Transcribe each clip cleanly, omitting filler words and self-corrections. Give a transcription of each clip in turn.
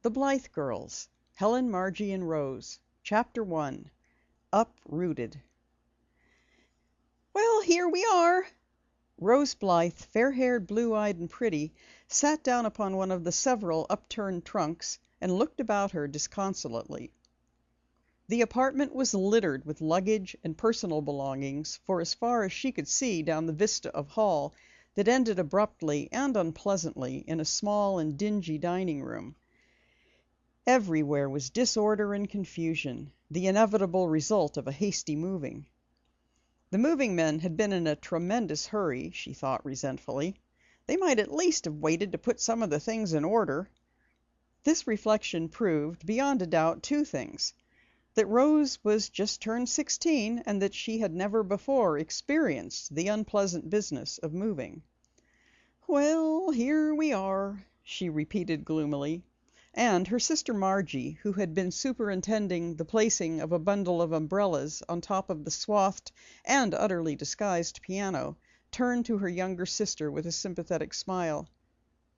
The Blythe Girls, Helen, Margie, and Rose. Chapter 1. Uprooted. "Well, here we are." Rose Blythe, fair-haired, blue-eyed, and pretty, sat down upon one of the several upturned trunks and looked about her disconsolately. The apartment was littered with luggage and personal belongings for as far as she could see down the vista of hall that ended abruptly and unpleasantly in a small and dingy dining room. Everywhere was disorder and confusion, the inevitable result of a hasty moving. The moving men had been in a tremendous hurry, she thought resentfully. They might at least have waited to put some of the things in order. This reflection proved, beyond a doubt, two things: that Rose was just turned 16, and that she had never before experienced the unpleasant business of moving. "Well, here we are," she repeated gloomily. And her sister Margie, who had been superintending the placing of a bundle of umbrellas on top of the swathed and utterly disguised piano, turned to her younger sister with a sympathetic smile.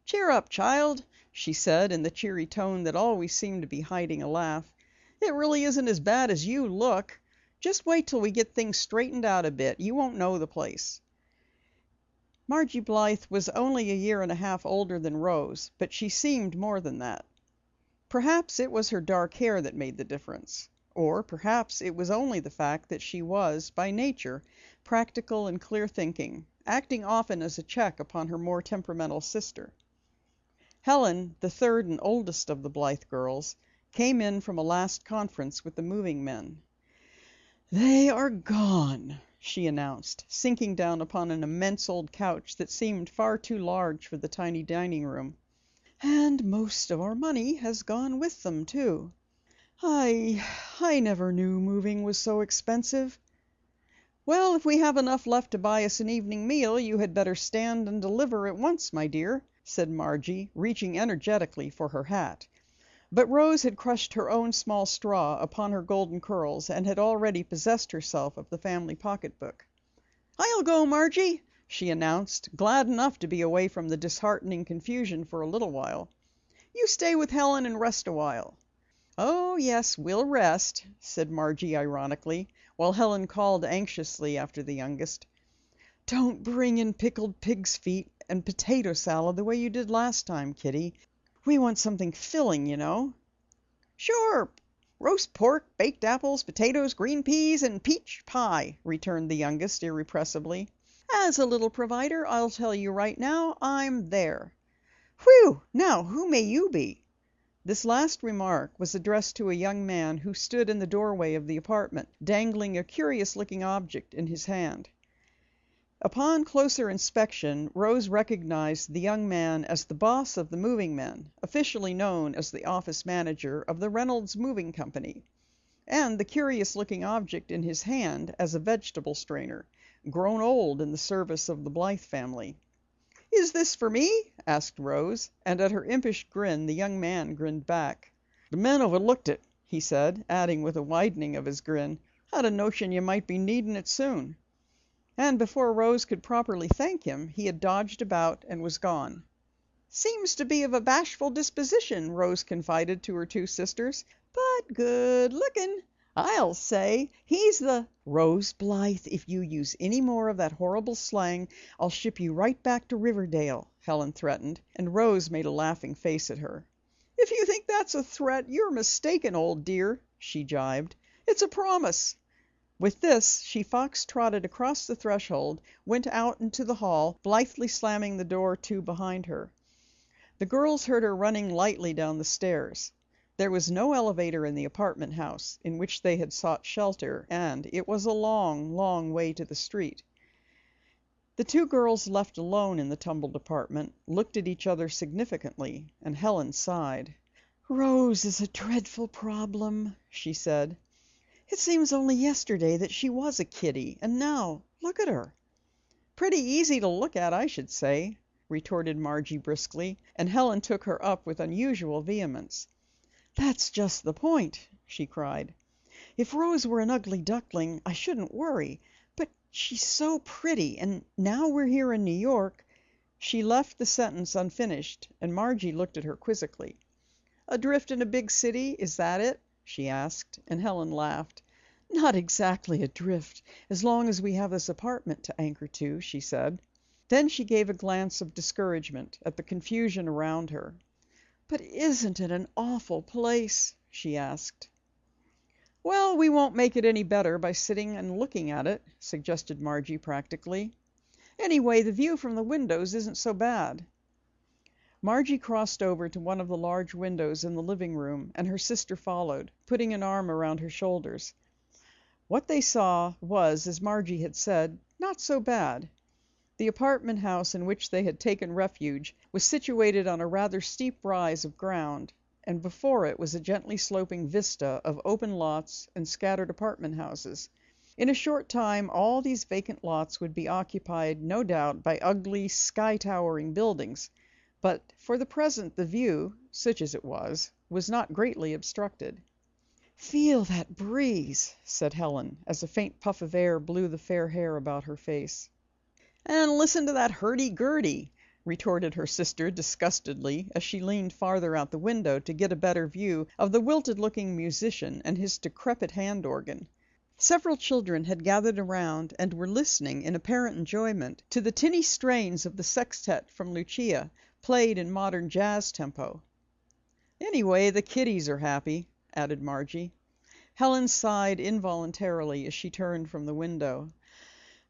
"Cheer up, child," she said in the cheery tone that always seemed to be hiding a laugh. "It really isn't as bad as you look. Just wait till we get things straightened out a bit. You won't know the place." Margie Blythe was only a year and a half older than Rose, but she seemed more than that. Perhaps it was her dark hair that made the difference. Or perhaps it was only the fact that she was, by nature, practical and clear-thinking, acting often as a check upon her more temperamental sister. Helen, the third and oldest of the Blythe girls, came in from a last conference with the moving men. "They are gone," she announced, sinking down upon an immense old couch that seemed far too large for the tiny dining room. "And most of our money has gone with them, too. I never knew moving was so expensive." "Well, if we have enough left to buy us an evening meal, you had better stand and deliver at once, my dear," said Margie, reaching energetically for her hat. But Rose had crushed her own small straw upon her golden curls and had already possessed herself of the family pocketbook. "I'll go, Margie," she announced, glad enough to be away from the disheartening confusion for a little while. "You stay with Helen and rest a while." "Oh, yes, we'll rest," said Margie ironically, while Helen called anxiously after the youngest: "Don't bring in pickled pig's feet and potato salad the way you did last time, Kitty. We want something filling, you know." "Sure. Roast pork, baked apples, potatoes, green peas, and peach pie," returned the youngest irrepressibly. "As a little provider, I'll tell you right now, I'm there." "Whew! Now, who may you be?" This last remark was addressed to a young man who stood in the doorway of the apartment, dangling a curious-looking object in his hand. Upon closer inspection, Rose recognized the young man as the boss of the moving men, officially known as the office manager of the Reynolds Moving Company, and the curious-looking object in his hand as a vegetable strainer, grown old in the service of the Blythe family. "Is this for me?" asked Rose, and at her impish grin the young man grinned back. "The men overlooked it," he said, adding with a widening of his grin, "Had a notion you might be needing it soon." And before Rose could properly thank him, he had dodged about and was gone. "Seems to be of a bashful disposition," Rose confided to her two sisters, "but good looking. I'll say he's the—" "Rose Blythe, if you use any more of that horrible slang, I'll ship you right back to Riverdale," Helen threatened, and Rose made a laughing face at her. "If you think that's a threat, you're mistaken, old dear," she jibed. "It's a promise." With this, she fox-trotted across the threshold, went out into the hall, blithely slamming the door to behind her. The girls heard her running lightly down the stairs. There was no elevator in the apartment house in which they had sought shelter, and it was a long, long way to the street. The two girls, left alone in the tumbled apartment, looked at each other significantly, and Helen sighed. "Rose is a dreadful problem," she said. "It seems only yesterday that she was a kiddie, and now look at her." "Pretty easy to look at, I should say," retorted Margie briskly, and Helen took her up with unusual vehemence. "That's just the point," she cried. "If Rose were an ugly duckling, I shouldn't worry. But she's so pretty, and now we're here in New York—" She left the sentence unfinished, and Margie looked at her quizzically. Adrift in a big city, is that it?" she asked, and Helen laughed. "Not exactly adrift, as long as we have this apartment to anchor to," she said. Then she gave a glance of discouragement at the confusion around her. "But isn't it an awful place?" she asked. "Well, we won't make it any better by sitting and looking at it," suggested Margie practically. "Anyway, the view from the windows isn't so bad." Margie crossed over to one of the large windows in the living room, and her sister followed, putting an arm around her shoulders. What they saw was, as Margie had said, not so bad. The apartment house in which they had taken refuge was situated on a rather steep rise of ground, and before it was a gently sloping vista of open lots and scattered apartment houses. In a short time all these vacant lots would be occupied, no doubt, by ugly, sky-towering buildings, but for the present the view, such as it was not greatly obstructed. "Feel that breeze," said Helen, as a faint puff of air blew the fair hair about her face. "And listen to that hurdy-gurdy," retorted her sister disgustedly, as she leaned farther out the window to get a better view of the wilted-looking musician and his decrepit hand organ. Several children had gathered around and were listening in apparent enjoyment to the tinny strains of the sextet from Lucia, played in modern jazz tempo. "Anyway, the kiddies are happy," added Margie. Helen sighed involuntarily as she turned from the window.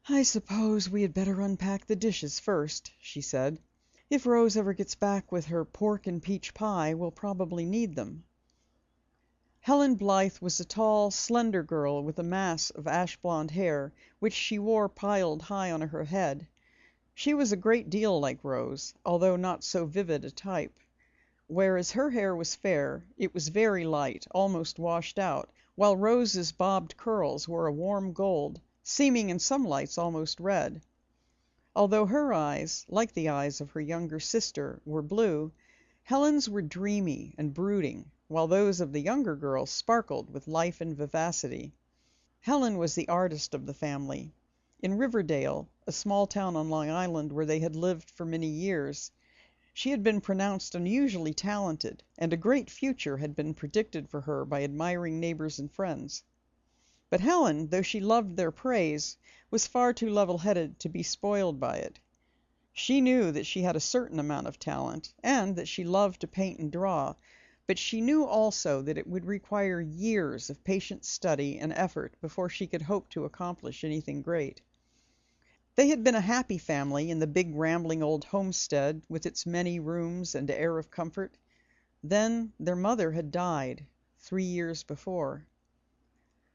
"I suppose we had better unpack the dishes first," she said. "If Rose ever gets back with her pork and peach pie, we'll probably need them." Helen Blythe was a tall, slender girl with a mass of ash blonde hair, which she wore piled high on her head. She was a great deal like Rose, although not so vivid a type. Whereas her hair was fair, it was very light, almost washed out, while Rose's bobbed curls were a warm gold, seeming in some lights almost red. Although her eyes, like the eyes of her younger sister, were blue, Helen's were dreamy and brooding, while those of the younger girl sparkled with life and vivacity. Helen was the artist of the family. In Riverdale, a small town on Long Island where they had lived for many years, she had been pronounced unusually talented, and a great future had been predicted for her by admiring neighbors and friends. But Helen, though she loved their praise, was far too level-headed to be spoiled by it. She knew that she had a certain amount of talent, and that she loved to paint and draw, but she knew also that it would require years of patient study and effort before she could hope to accomplish anything great. They had been a happy family in the big rambling old homestead with its many rooms and air of comfort. Then their mother had died 3 years before.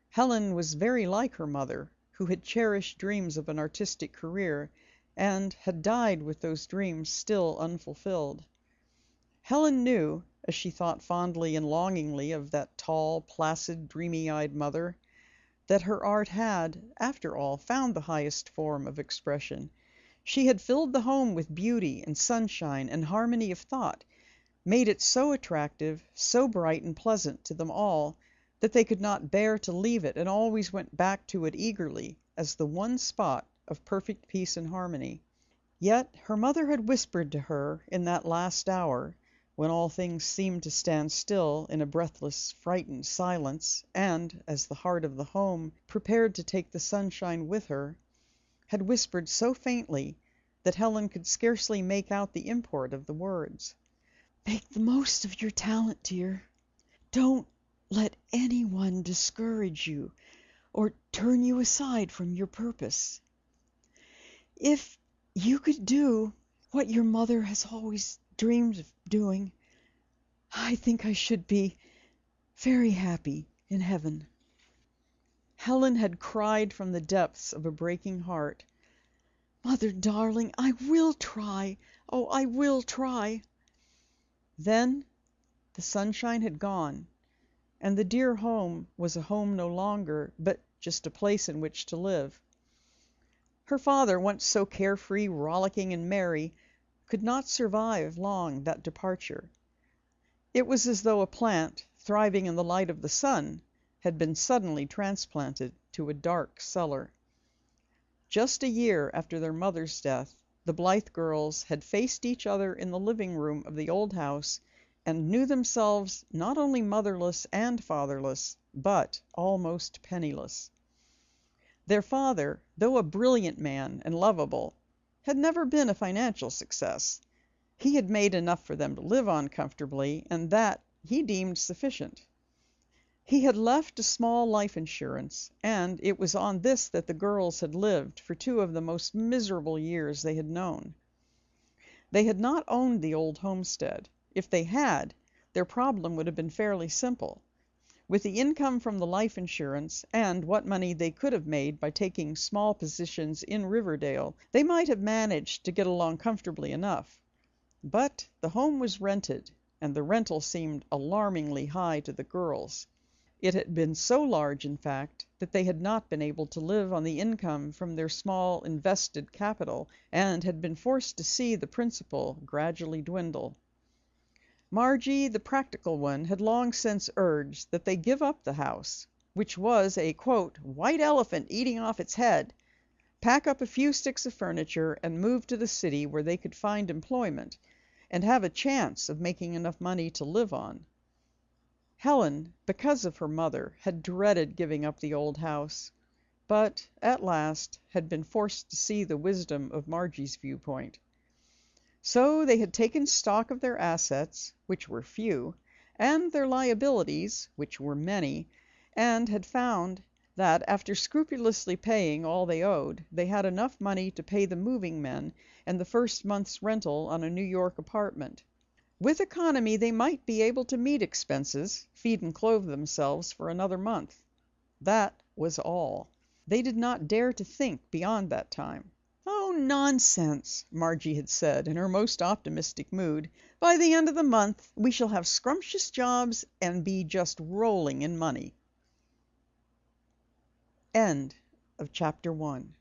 Helen was very like her mother, who had cherished dreams of an artistic career, and had died with those dreams still unfulfilled. Helen knew, as she thought fondly and longingly of that tall, placid, dreamy-eyed mother, that her art had, after all, found the highest form of expression. She had filled the home with beauty and sunshine and harmony of thought, made it so attractive, so bright and pleasant to them all, that they could not bear to leave it and always went back to it eagerly as the one spot of perfect peace and harmony. Yet her mother had whispered to her in that last hour, when all things seemed to stand still in a breathless, frightened silence, and, as the heart of the home prepared to take the sunshine with her, had whispered so faintly that Helen could scarcely make out the import of the words. "Make the most of your talent, dear. Don't let anyone discourage you or turn you aside from your purpose. If you could do what your mother has always dreamed of doing, I think I should be very happy in heaven." Helen had cried from the depths of a breaking heart. "Mother, darling, I will try. Oh, I will try." Then the sunshine had gone, and the dear home was a home no longer, but just a place in which to live. Her father, once so carefree, rollicking, and merry, could not survive long that departure. It was as though a plant, thriving in the light of the sun, had been suddenly transplanted to a dark cellar. Just a year after their mother's death, the Blythe girls had faced each other in the living room of the old house and knew themselves not only motherless and fatherless, but almost penniless. Their father, though a brilliant man and lovable, had never been a financial success. He had made enough for them to live on comfortably, and that he deemed sufficient. He had left a small life insurance, and it was on this that the girls had lived for 2 of the most miserable years they had known. They had not owned the old homestead. If they had, their problem would have been fairly simple. With the income from the life insurance, and what money they could have made by taking small positions in Riverdale, they might have managed to get along comfortably enough. But the home was rented, and the rental seemed alarmingly high to the girls. It had been so large, in fact, that they had not been able to live on the income from their small invested capital, and had been forced to see the principal gradually dwindle. Margie, the practical one, had long since urged that they give up the house, which was a quote, "white elephant eating off its head," pack up a few sticks of furniture, and move to the city where they could find employment, and have a chance of making enough money to live on. Helen, because of her mother, had dreaded giving up the old house, but at last had been forced to see the wisdom of Margie's viewpoint. So they had taken stock of their assets, which were few, and their liabilities, which were many, and had found that after scrupulously paying all they owed, they had enough money to pay the moving men and the first month's rental on a New York apartment. With economy, they might be able to meet expenses, feed and clothe themselves for another month. That was all. They did not dare to think beyond that time. "Oh, nonsense," Margie had said in her most optimistic mood. "By the end of the month we shall have scrumptious jobs and be just rolling in money." End of chapter 1.